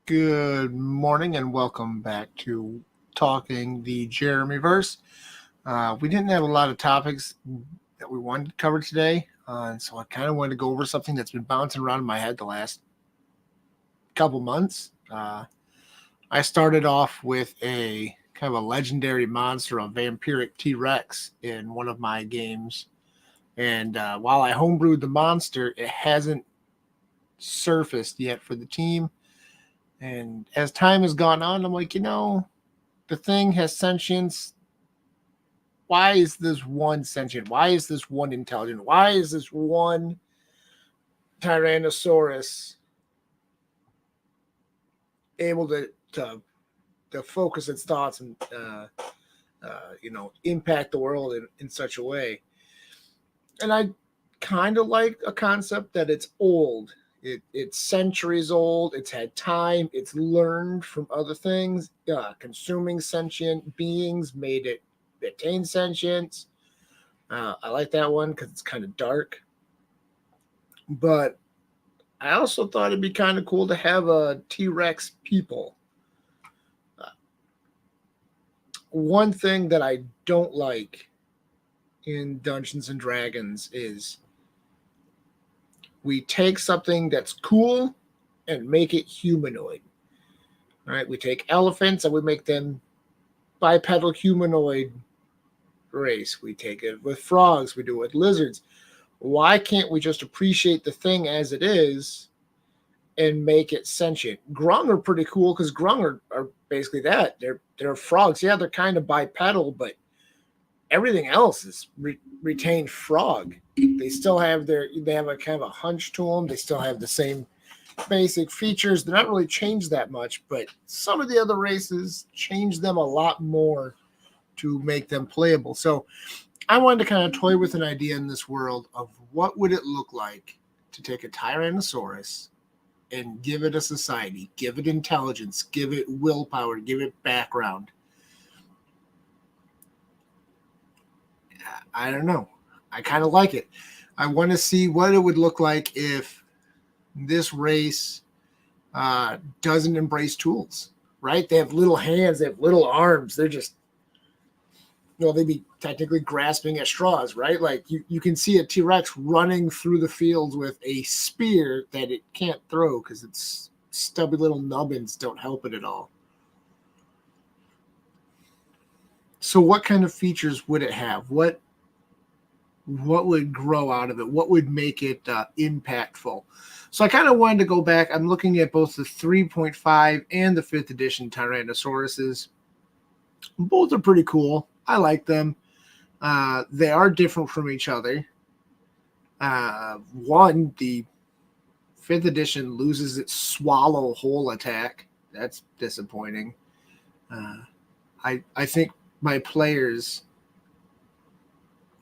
Good morning and welcome back to Talking the Jeremyverse. We didn't have a lot of topics that we wanted to cover today, so I kind of wanted to go over something that's been bouncing around in my head the last couple months. I started off with a kind of a legendary monster, a vampiric T Rex, in one of my games. And while I homebrewed the monster, it hasn't surfaced yet for the team. And as time has gone on, I'm like, the thing has sentience. Why is this one sentient? Why is this one intelligent? Why is this one Tyrannosaurus able to focus its thoughts and impact the world in such a way? And I kind of like a concept that it's old. It's centuries old. It's had time. It's learned from other things. Consuming sentient beings made it attain sentience. I like that one because it's kind of dark. But I also thought it'd be kind of cool to have a T Rex people. Uh, One thing that I don't like in Dungeons and Dragons is we take something that's cool and make it humanoid. All right, we take elephants and we make them bipedal humanoid race. We take it with frogs, we do it with lizards. Why can't we just appreciate the thing as it is and make it sentient? Grung are pretty cool because grung are basically that. They're frogs. Yeah, they're kind of bipedal, but everything else is retained frog. They still have they have a kind of a hunch to them. They still have the same basic features. They're not really changed that much, but some of the other races change them a lot more to make them playable. So I wanted to kind of toy with an idea in this world of what would it look like to take a Tyrannosaurus and give it a society, give it intelligence, give it willpower, give it background. I don't know. I kind of like it. I want to see what it would look like if this race doesn't embrace tools, right? They have little hands, they have little arms. They're just, they'd be technically grasping at straws, right? Like you can see a T-Rex running through the fields with a spear that it can't throw because its stubby little nubbins don't help it at all. So what kind of features would it have? What would grow out of it? What would make it impactful? So I kind of wanted to go back. I'm looking at both the 3.5 and the 5th edition Tyrannosauruses. Both are pretty cool. I like them. They are different from each other. One, the 5th edition loses its swallow whole attack. That's disappointing. I think my players,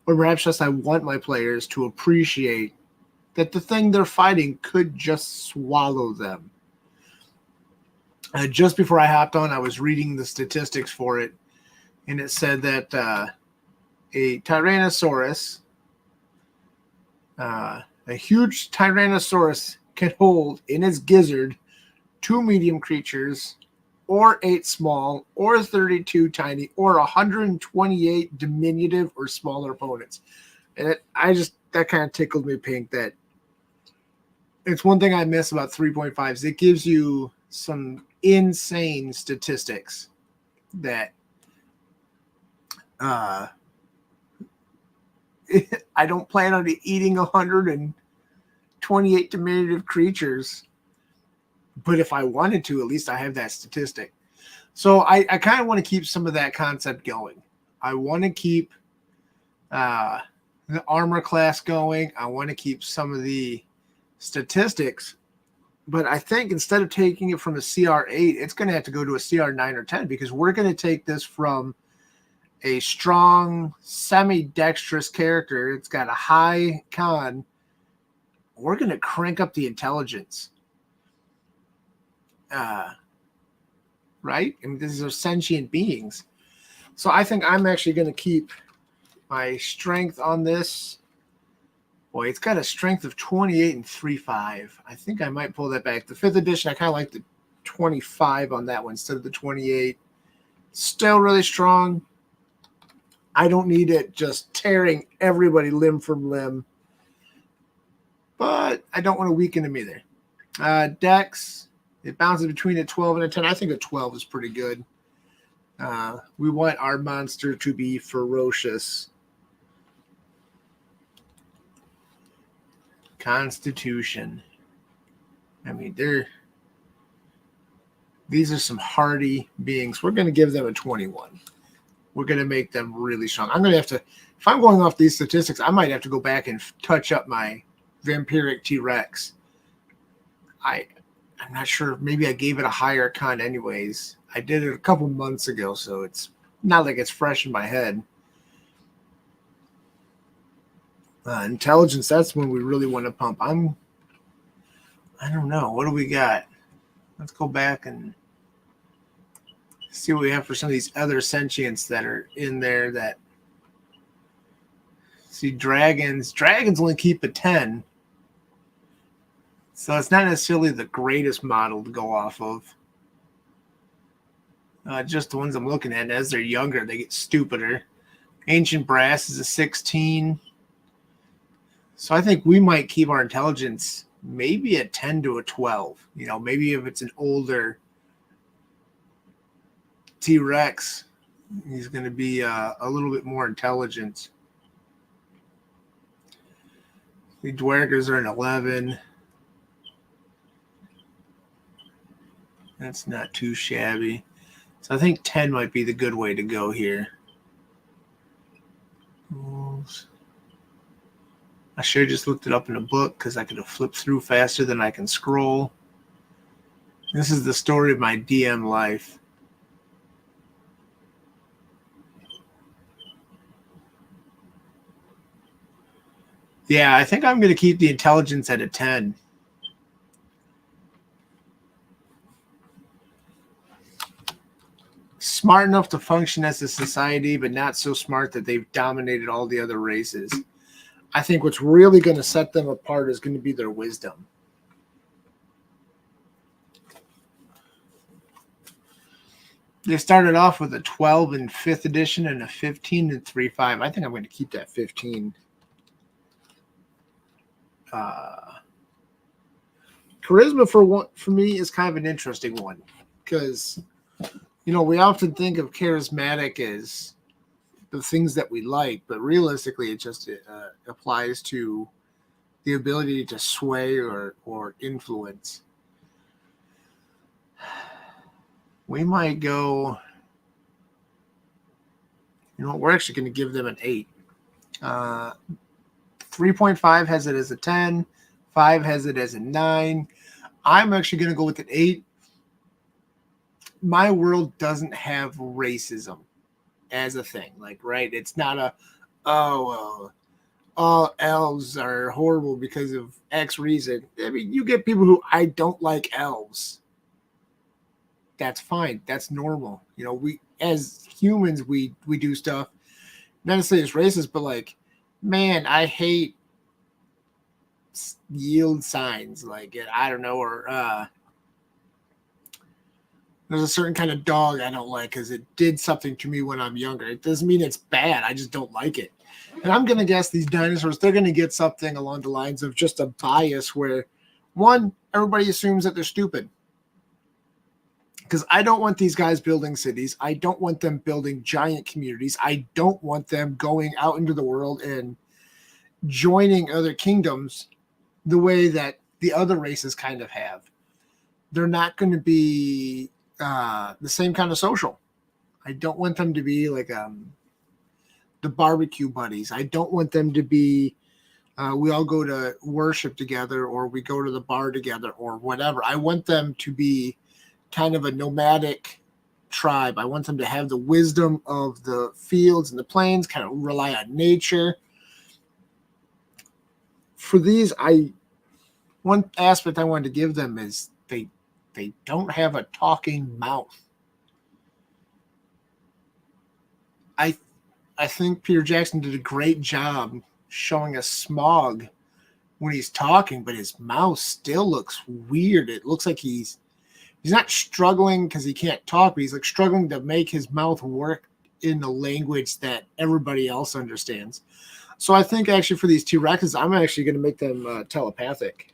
or perhaps just I want my players to appreciate that the thing they're fighting could just swallow them. Just before I hopped on, I was reading the statistics for it, and it said that a Tyrannosaurus, a huge Tyrannosaurus, can hold in its gizzard 2 medium creatures, or 8 small, or 32 tiny, or 128 diminutive or smaller opponents. And that kind of tickled me pink. That it's one thing I miss about 3.5s. It gives you some insane statistics that I don't plan on eating 128 diminutive creatures, but if I wanted to, at least I have that statistic. So I kind of want to keep some of that concept going. I want to keep the armor class going. I want to keep some of the statistics, but I think instead of taking it from a CR8, it's going to have to go to a CR9 or 10 because we're going to take this from a strong, semi-dexterous character. It's got a high con. We're going to crank up the intelligence. Right? I mean, these are sentient beings. So I think I'm actually going to keep my strength on this. Boy, it's got a strength of 28 and 3.5. I think I might pull that back. The 5th edition, I kind of like 25 on that one instead of the 28. Still really strong. I don't need it just tearing everybody limb from limb, but I don't want to weaken them either. Dex, it bounces between a 12 and a 10. I think a 12 is pretty good. We want our monster to be ferocious. Constitution. I mean, these are some hardy beings. We're going to give them a 21. We're going to make them really strong. I'm going to have to, if I'm going off these statistics, I might have to go back and touch up my vampiric T-Rex. I'm not sure. Maybe I gave it a higher con anyways. I did it a couple months ago, so it's not like it's fresh in my head. Intelligence, that's when we really want to pump. I don't know. What do we got? Let's go back and see what we have for some of these other sentients that are in there that see dragons. Dragons only keep a 10. So it's not necessarily the greatest model to go off of. Just the ones I'm looking at. And as they're younger, they get stupider. Ancient Brass is a 16. So I think we might keep our intelligence maybe a 10 to a 12. You know, maybe if it's an older T-Rex, he's going to be a little bit more intelligent. The Dwergers are an 11. That's not too shabby. So I think 10 might be the good way to go here. I should have just looked it up in a book because I could have flipped through faster than I can scroll. This is the story of my DM life. Yeah, I think I'm going to keep the intelligence at a 10. Smart enough to function as a society, but not so smart that they've dominated all the other races. I think what's really going to set them apart is going to be their wisdom. They started off with a 12 in 5th edition and a 15 in 3.5. I think I'm going to keep that 15. Charisma for me is kind of an interesting one because, you know, we often think of charismatic as the things that we like, but realistically, it just applies to the ability to sway or influence. We might go, you know, we're actually going to give them an 8. 3.5 has it as a 10. 5 has it as a 9. I'm actually going to go with an 8. My world doesn't have racism as a thing. Like, right? It's not all elves are horrible because of X reason. I mean, you get people who I don't like elves. That's fine. That's normal. You know, we as humans we do stuff. Not necessarily it's racist, but like, man, I hate yield signs. Like, I don't know, or there's a certain kind of dog I don't like because it did something to me when I'm younger. It doesn't mean it's bad. I just don't like it. And I'm going to guess these dinosaurs, they're going to get something along the lines of just a bias where, one, everybody assumes that they're stupid. Because I don't want these guys building cities. I don't want them building giant communities. I don't want them going out into the world and joining other kingdoms the way that the other races kind of have. They're not going to be the same kind of social. I don't want them to be like the barbecue buddies. I don't want them to be we all go to worship together or we go to the bar together or whatever. I want them to be kind of a nomadic tribe. I want them to have the wisdom of the fields and the plains, kind of rely on nature. For these, one aspect I wanted to give them is they don't have a talking mouth. I think Peter Jackson did a great job showing us Smog when he's talking, but his mouth still looks weird. It looks like he's he's not struggling because he can't talk, but he's like struggling to make his mouth work in the language that everybody else understands. So I think actually for these T-Rexes, I'm actually going to make them telepathic.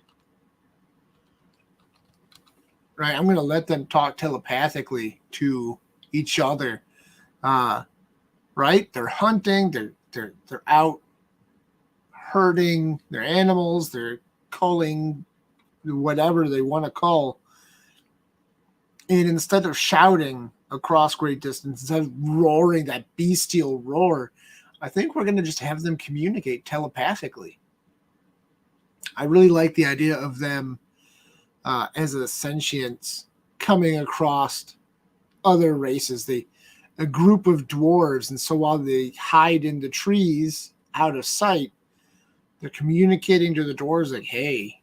Right, I'm going to let them talk telepathically to each other. Right, they're hunting, they're out herding their animals, they're culling whatever they want to cull. And instead of shouting across great distance, instead of roaring that bestial roar, I think we're going to just have them communicate telepathically. I really like the idea of them as a sentience coming across other races. A group of dwarves, and so while they hide in the trees out of sight, they're communicating to the dwarves like, hey,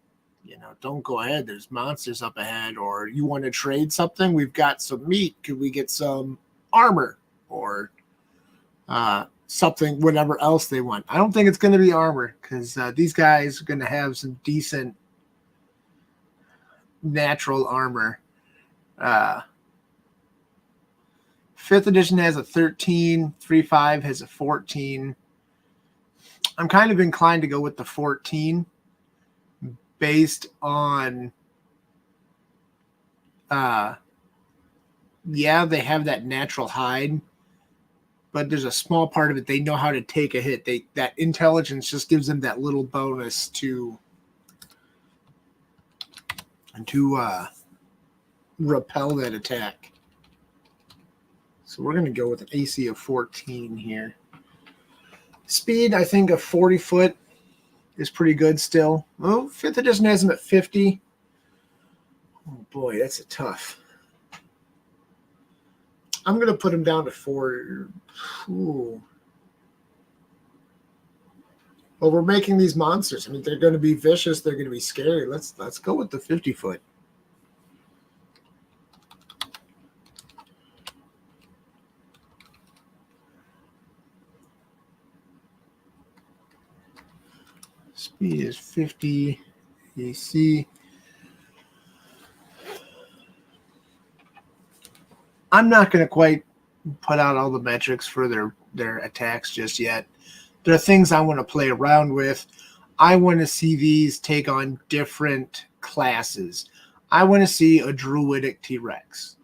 don't go ahead. There's monsters up ahead. Or you want to trade something? We've got some meat. Could we get some armor? Or something, whatever else they want. I don't think it's going to be armor because these guys are going to have some decent natural armor. 5th edition has a 13. 3.5 has a 14. I'm kind of inclined to go with the 14 based on they have that natural hide, but there's a small part of it they know how to take a hit. That intelligence just gives them that little bonus to repel that attack. So we're going to go with an AC of 14 here. Speed, I think a 40 foot is pretty good still. Oh, 5th edition has them at 50. Oh boy, that's a tough. I'm going to put them down to 4. Ooh. Well, we're making these monsters. I mean, they're going to be vicious. They're going to be scary. Let's go with the 50 foot. Speed is 50 AC. I'm not going to quite put out all the metrics for their attacks just yet. There are things I want to play around with. I want to see these take on different classes. I want to see a druidic T-Rex.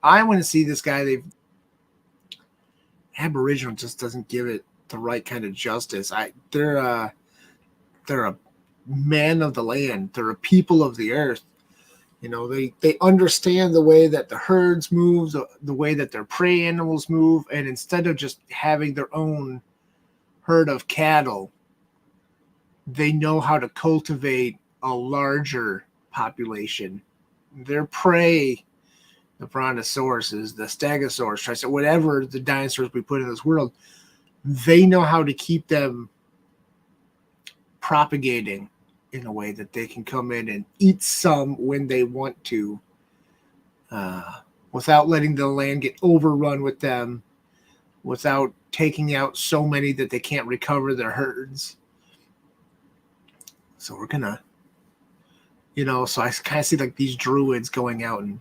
I want to see this guy. Aboriginal just doesn't give it the right kind of justice. They're a man of the land. They're a people of the earth. They understand the way that the herds move, the way that their prey animals move, and instead of just having their own herd of cattle, they know how to cultivate a larger population. Their prey, the brontosauruses, the stegosaurus, whatever the dinosaurs we put in this world, they know how to keep them propagating in a way that they can come in and eat some when they want to, without letting the land get overrun with them, without taking out so many that they can't recover their herds. So we're gonna, so I kind of see like these druids going out and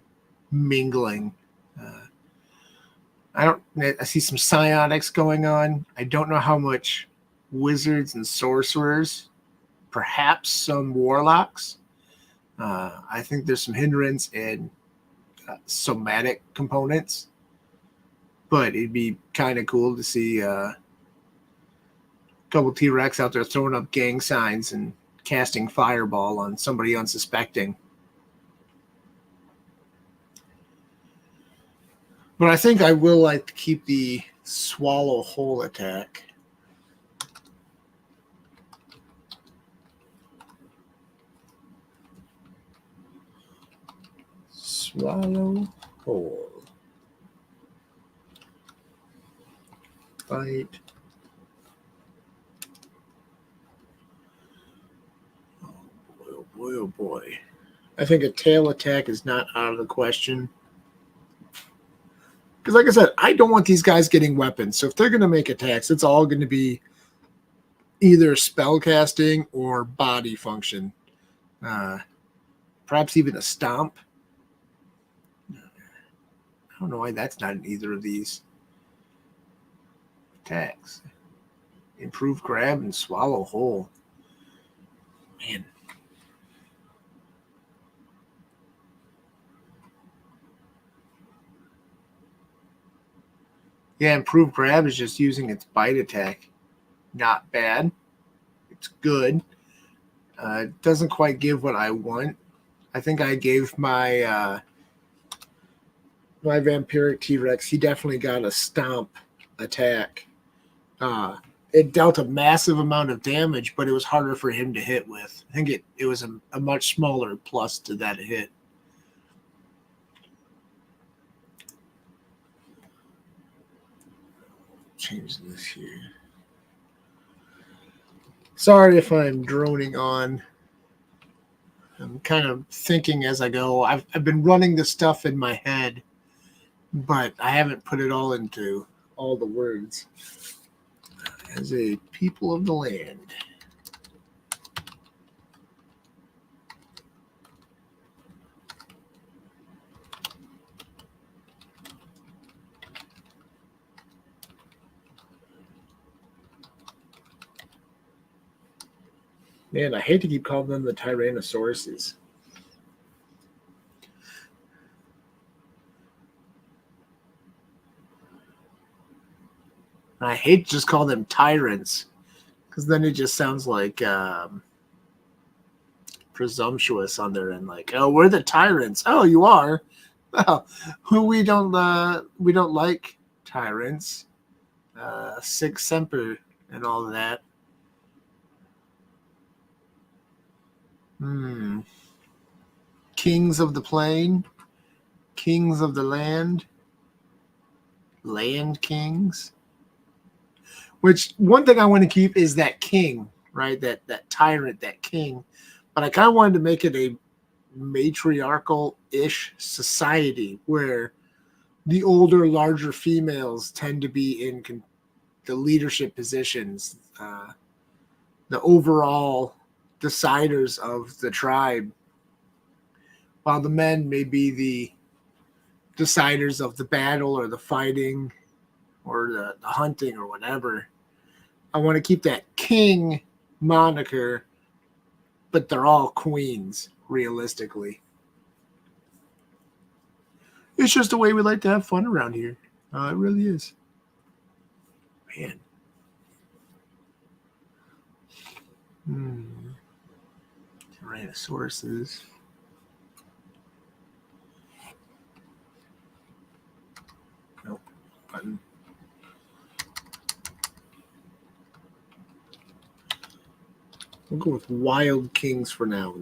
mingling. I see some psionics going on. I don't know how much wizards and sorcerers, perhaps some warlocks. I think there's some hindrance in somatic components, but it'd be kind of cool to see a couple T-Rex out there throwing up gang signs and casting fireball on somebody unsuspecting. But I think I will like to keep the swallow whole attack. Swallow whole. Bite. Oh boy, oh boy. I think a tail attack is not out of the question. Because like I said, I don't want these guys getting weapons. So if they're going to make attacks, it's all going to be either spell casting or body function. Perhaps even a stomp. I don't know why that's not in either of these attacks. Improve grab and swallow whole. Man. Yeah, improve grab is just using its bite attack. Not bad. It's good. It doesn't quite give what I want. I think I gave my my vampiric T-Rex, he definitely got a stomp attack. It dealt a massive amount of damage, but it was harder for him to hit with. I think it was a much smaller plus to that hit. Change this here. Sorry if I'm droning on. I'm kind of thinking as I go. I've been running this stuff in my head, but I haven't put it all into all the words. As a people of the land. Man, I hate to keep calling them the Tyrannosauruses. I hate to just call them tyrants, because then it just sounds like presumptuous on their end. Like, oh, we're the tyrants. Oh, you are. Well, we don't like tyrants. Sic semper and all of that. Kings of the plain, kings of the land, land kings. Which one thing I want to keep is that king, right? That tyrant, that king. But I kind of wanted to make it a matriarchal-ish society where the older, larger females tend to be in the leadership positions, the overall deciders of the tribe, while the men may be the deciders of the battle or the fighting or the hunting or whatever. I want to keep that king moniker, but they're all queens, realistically. It's just a way we like to have fun around here. It really is. Man. Tyrannosauruses. Nope. Button. We'll go with Wild Kings for now.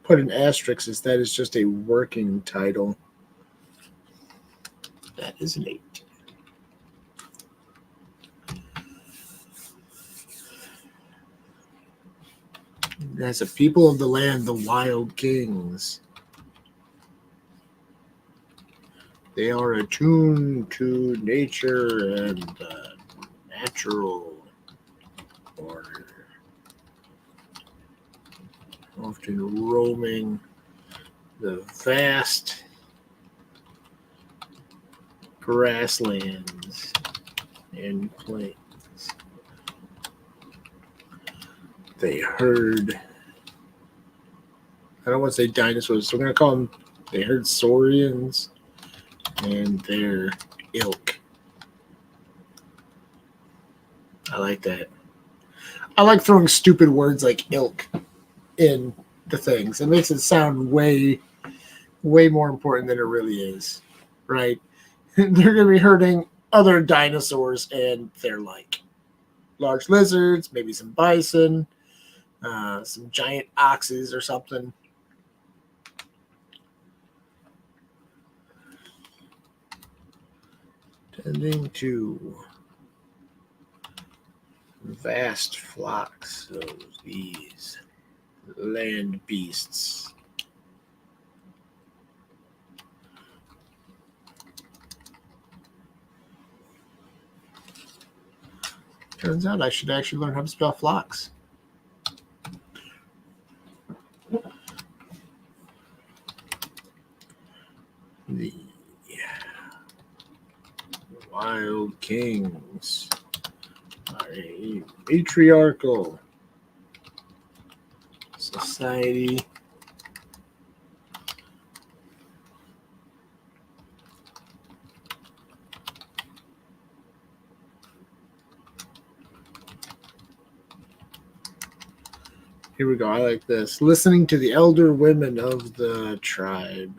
Put an asterisk as that is just a working title. That is an 8. As a people of the land, the Wild Kings. They are attuned to nature and natural order. Often roaming the vast grasslands and plains. They herd. I don't want to say dinosaurs, so we're going to call them. They herd saurians and their ilk. I like that. I like throwing stupid words like ilk in the things. It makes it sound way, way more important than it really is, right? They're going to be herding other dinosaurs and they're like large lizards, maybe some bison, some giant oxes or something. Tending to vast flocks of these land beasts. Turns out I should actually learn how to spell flocks. The Wild Kings are a matriarchal society. Here we go. I like this. Listening to the elder women of the tribe.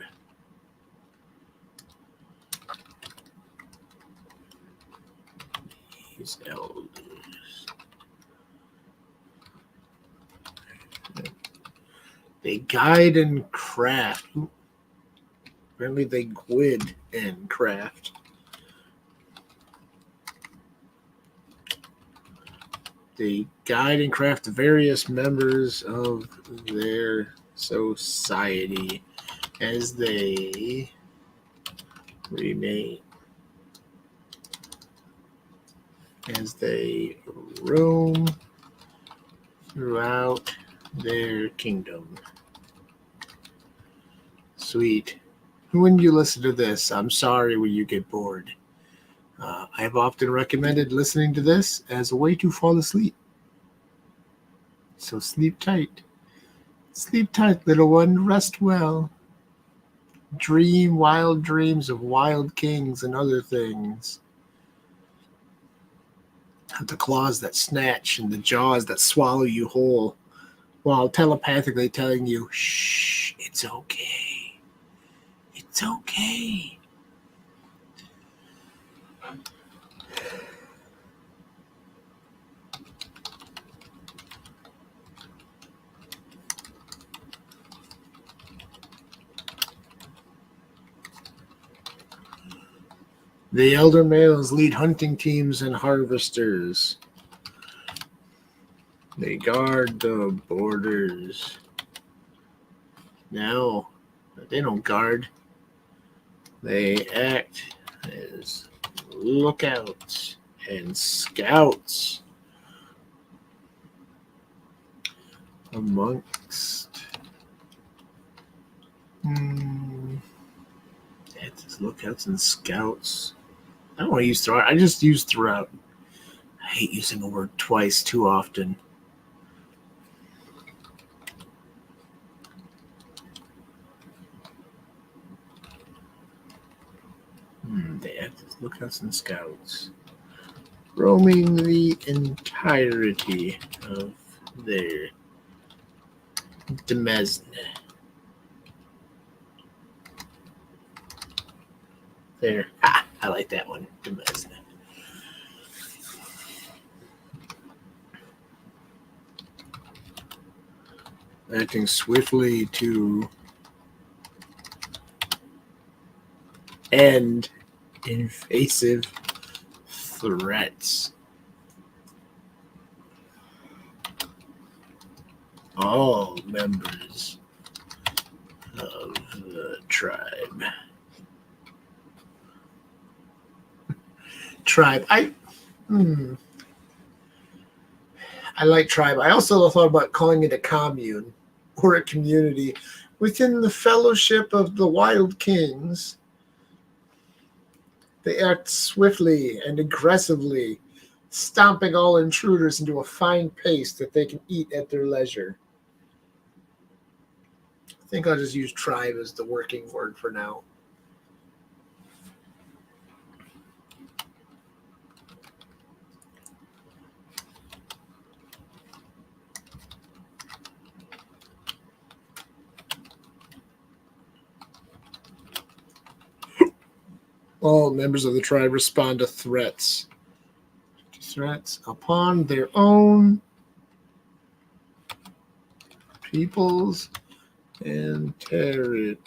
These elders. They guide and craft. Apparently they guide and craft. They guide and craft various members of their society as they remain, as they roam throughout their kingdom. Sweet. When you listen to this, I'm sorry when you get bored. I've often recommended listening to this as a way to fall asleep. So sleep tight. Sleep tight, little one. Rest well. Dream wild dreams of wild kings and other things. The claws that snatch and the jaws that swallow you whole, while telepathically telling you, shh, it's okay. It's okay. The elder males lead hunting teams and harvesters. They guard the borders. Now, they don't guard. They act as lookouts and scouts amongst lookouts and scouts. I don't want to use throughout. I just use throughout. I hate using a word twice too often. They act as lookouts and scouts, roaming the entirety of their demesne. There. I like that one. Demesne. Acting swiftly to end invasive threats. All members of the tribe. I like tribe. I also thought about calling it a commune or a community within the fellowship of the wild kings. They act swiftly and aggressively, stomping all intruders into a fine paste that they can eat at their leisure. I think I'll just use tribe as the working word for now. All members of the tribe respond to threats. Threats upon their own peoples and territories.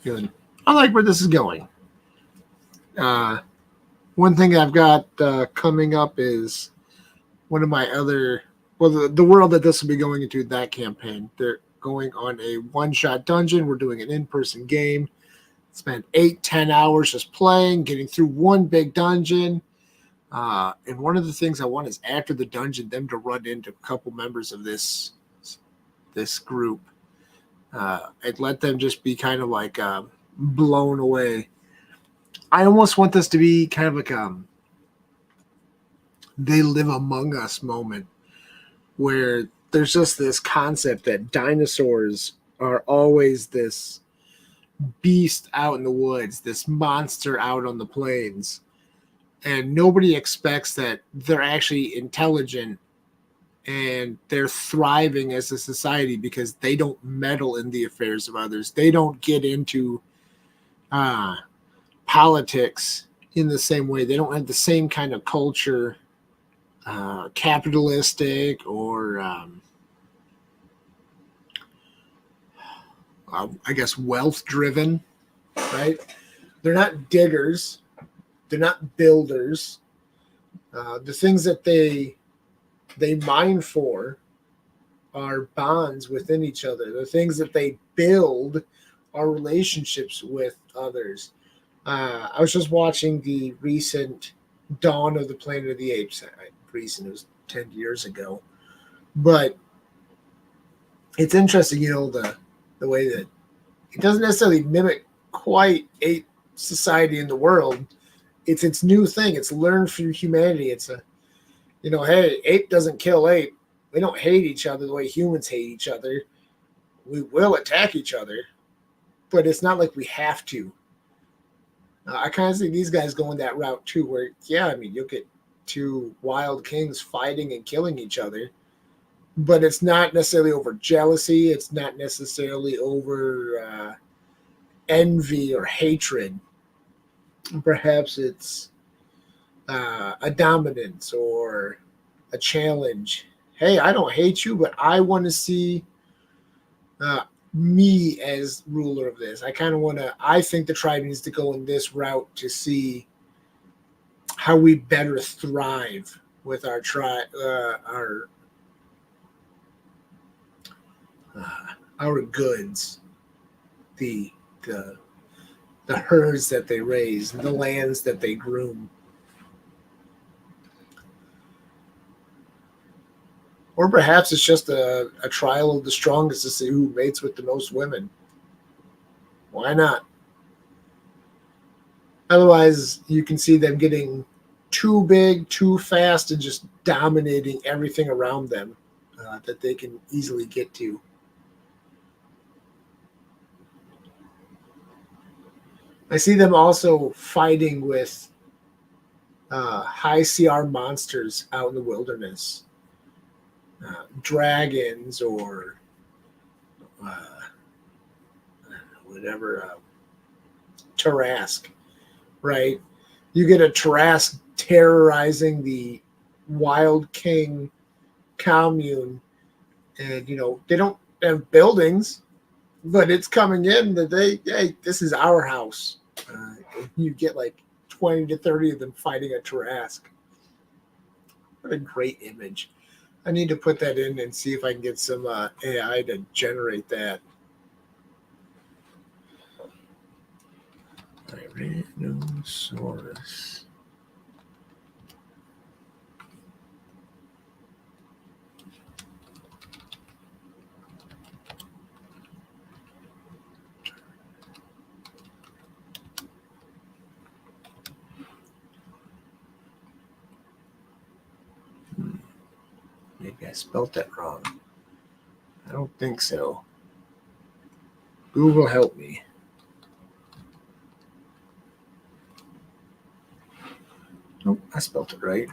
Good. I like where this is going. One thing I've got coming up is one of my other, the world that this will be going into, that campaign. They're going on a one-shot dungeon. We're doing an in-person game. Spent 8-10 hours just playing, getting through one big dungeon. And one of the things I want is after the dungeon, them to run into a couple members of this group. And let them just be kind of like blown away. I almost want this to be kind of like they live among us moment where there's just this concept that dinosaurs are always this beast out in the woods, this monster out on the plains. And nobody expects that they're actually intelligent and they're thriving as a society because they don't meddle in the affairs of others. They don't get into politics in the same way. They don't have the same kind of culture, capitalistic or I guess wealth driven, right? They're not diggers. They're not builders. The things that they mine for are bonds within each other. The things that they build are relationships with others. I was just watching the recent Dawn of the Planet of the Apes. Recent, it was 10 years ago. But it's interesting, the way that it doesn't necessarily mimic quite ape society in the world. It's its new thing. It's learned through humanity. It's hey, ape doesn't kill ape. We don't hate each other the way humans hate each other. We will attack each other, but it's not like we have to. I kind of see these guys going that route too, where, you'll get two wild kings fighting and killing each other, but it's not necessarily over jealousy. It's not necessarily over envy or hatred. Perhaps it's a dominance or a challenge. Hey, I don't hate you, but I want to see me as ruler of this. I think the tribe needs to go in this route to see how we better thrive with our tribe, our goods, the herds that they raise, the lands that they groom. Or perhaps it's just a trial of the strongest to see who mates with the most women. Why not? Otherwise, you can see them getting too big, too fast, and just dominating everything around them that they can easily get to. I see them also fighting with high CR monsters out in the wilderness. Dragons or whatever, Tarrasque, right? You get a Tarrasque terrorizing the Wild King commune, and they don't have buildings, but it's coming in that hey, this is our house. You get like 20 to 30 of them fighting a Tarrasque. What a great image. I need to put that in and see if I can get some AI to generate that. Tyrannosaurus. Maybe I spelled that wrong. I don't think so. Google, help me. Nope, I spelled it right.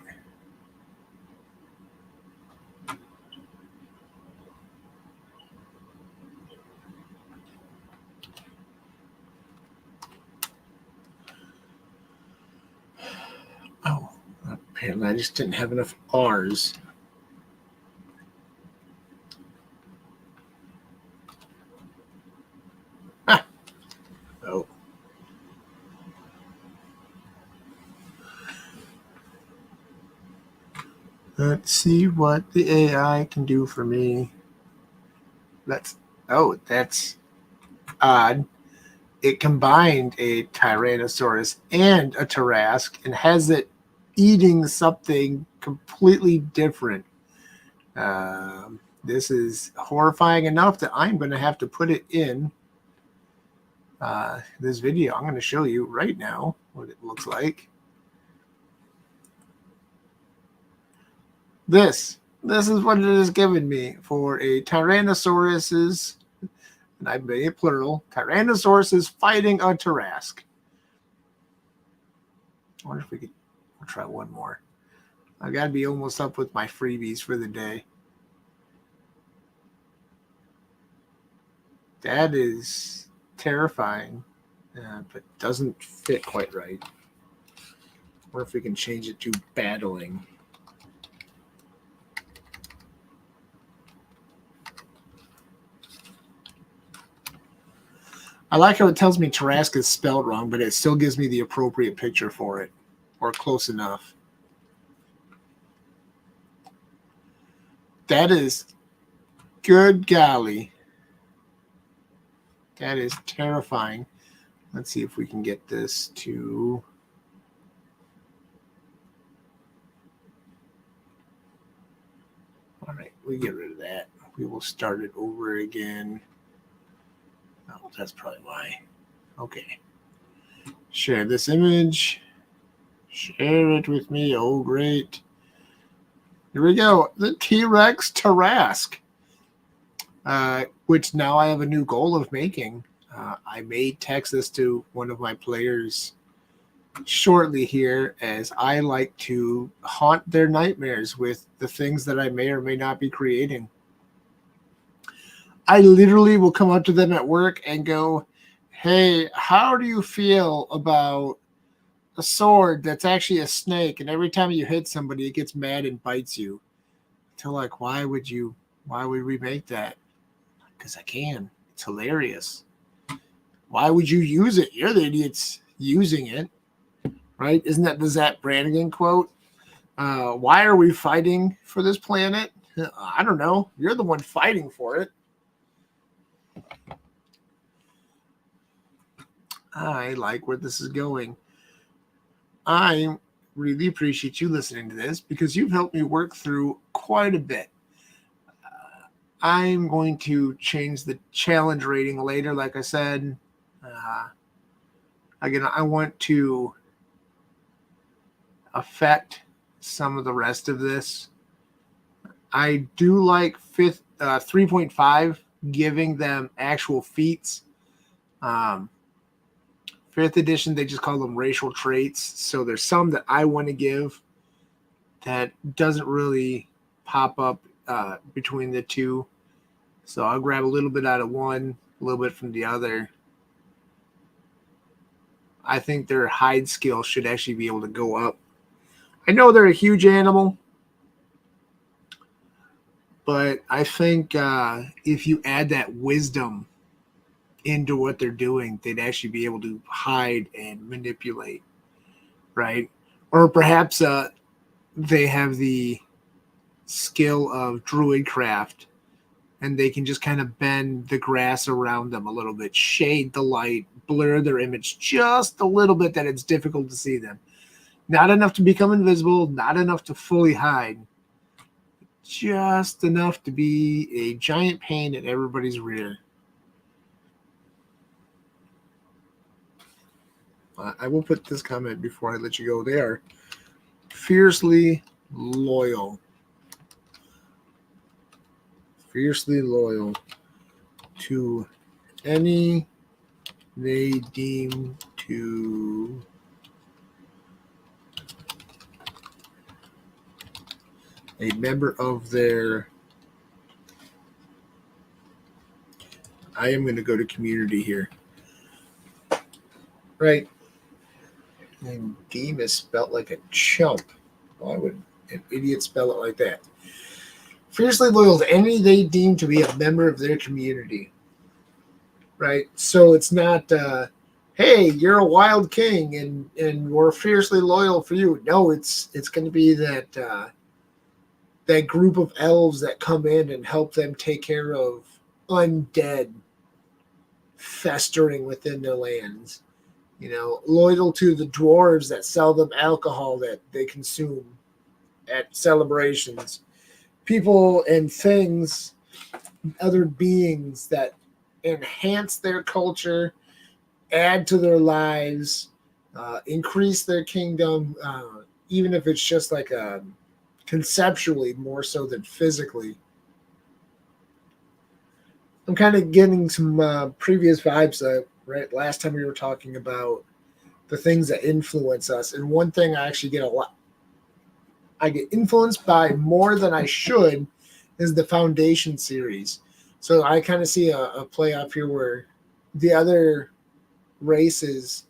Oh, apparently I just didn't have enough R's. Oh. Let's see what the AI can do for me. That's odd. It combined a Tyrannosaurus and a Tarrasque and has it eating something completely different. This is horrifying enough that I'm going to have to put it in this video. I'm going to show you right now what it looks like. This is what it has given me for a Tyrannosaurus's, and I made it plural, Tyrannosaurus is fighting a Tarask. I wonder if we'll try one more. I got to be almost up with my freebies for the day. That is terrifying, but doesn't fit quite right. Or if we can change it to battling. I like how it tells me Tarask is spelled wrong, but it still gives me the appropriate picture for it, or close enough. That is, good golly. That is terrifying. Let's see if we can get this to... All right, we get rid of that. We will start it over again. Oh, that's probably why. Okay. Share this image. Share it with me. Oh, great. Here we go. The T-Rex Tarask. Which now I have a new goal of making. I may text this to one of my players shortly here, as I like to haunt their nightmares with the things that I may or may not be creating. I literally will come up to them at work and go, hey, how do you feel about a sword that's actually a snake, and every time you hit somebody, it gets mad and bites you? They're like, why would we make that? Because I can. It's hilarious. Why would you use it? You're the idiots using it, right? Isn't that the Zap Brannigan quote? Why are we fighting for this planet? I don't know. You're the one fighting for it. I like where this is going. I really appreciate you listening to this, because you've helped me work through quite a bit. I'm going to change the challenge rating later, like I said. Again, I want to affect some of the rest of this. I do like 3.5, giving them actual feats. 5th edition, they just call them racial traits. So there's some that I want to give that doesn't really pop up between the two. So I'll grab a little bit out of one, a little bit from the other. I think their hide skill should actually be able to go up. I know they're a huge animal, but I think if you add that wisdom into what they're doing, they'd actually be able to hide and manipulate, right? Or perhaps they have the skill of druidcraft, and they can just kind of bend the grass around them a little bit, shade the light, blur their image just a little bit that it's difficult to see them. Not enough to become invisible, not enough to fully hide, just enough to be a giant pain in everybody's rear. I will put this comment before I let you go. They are fiercely loyal. Fiercely loyal to any they deem to a member of their... I am going to go to community here. Right. And deem is spelled like a chump. Why would an idiot spell it like that? Fiercely loyal to any they deem to be a member of their community. Right? So it's not, hey, you're a wild king and we're fiercely loyal for you. No, it's going to be that that group of elves that come in and help them take care of undead festering within their lands. loyal to the dwarves that sell them alcohol that they consume at celebrations. People and things, other beings that enhance their culture, add to their lives, increase their kingdom, even if it's just like conceptually more so than physically. I'm kind of getting some previous vibes. Right, last time we were talking about the things that influence us, and one thing I actually get a lot. I get influenced by more than I should is the Foundation series. So I kind of see a play up here where the other races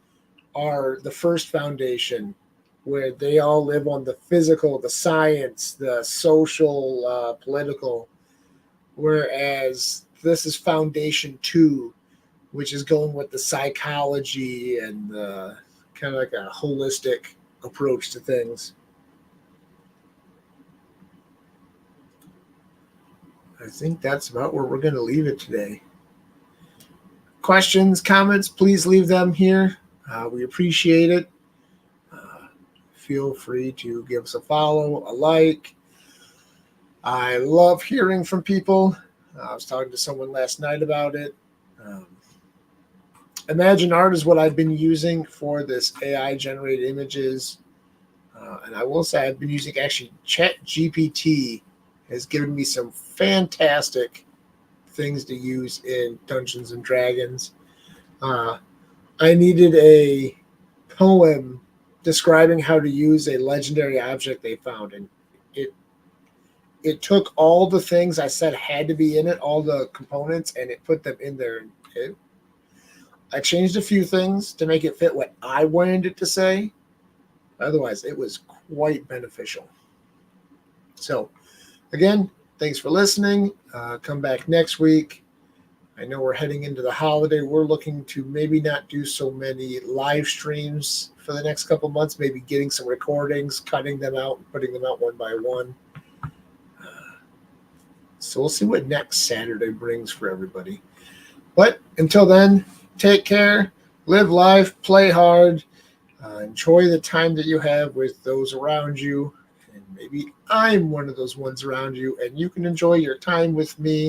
are the first foundation, where they all live on the physical, the science, the social, political, whereas this is Foundation 2, which is going with the psychology and kind of like a holistic approach to things. I think that's about where we're going to leave it today. Questions, comments, please leave them here. We appreciate it. Feel free to give us a follow, a like. I love hearing from people. I was talking to someone last night about it. Imagine Art is what I've been using for this AI generated images. And I will say I've been using actually ChatGPT has given me some fantastic things to use in Dungeons and Dragons. I needed a poem describing how to use a legendary object they found, and it took all the things I said had to be in it, all the components, and it put them in there. I changed a few things to make it fit what I wanted it to say. Otherwise, it was quite beneficial. So, again, thanks for listening. Come back next week. I know we're heading into the holiday. We're looking to maybe not do so many live streams for the next couple months, maybe getting some recordings, cutting them out, and putting them out one by one. So we'll see what next Saturday brings for everybody. But until then, take care, live life, play hard, enjoy the time that you have with those around you. And maybe I'm one of those ones around you, and you can enjoy your time with me.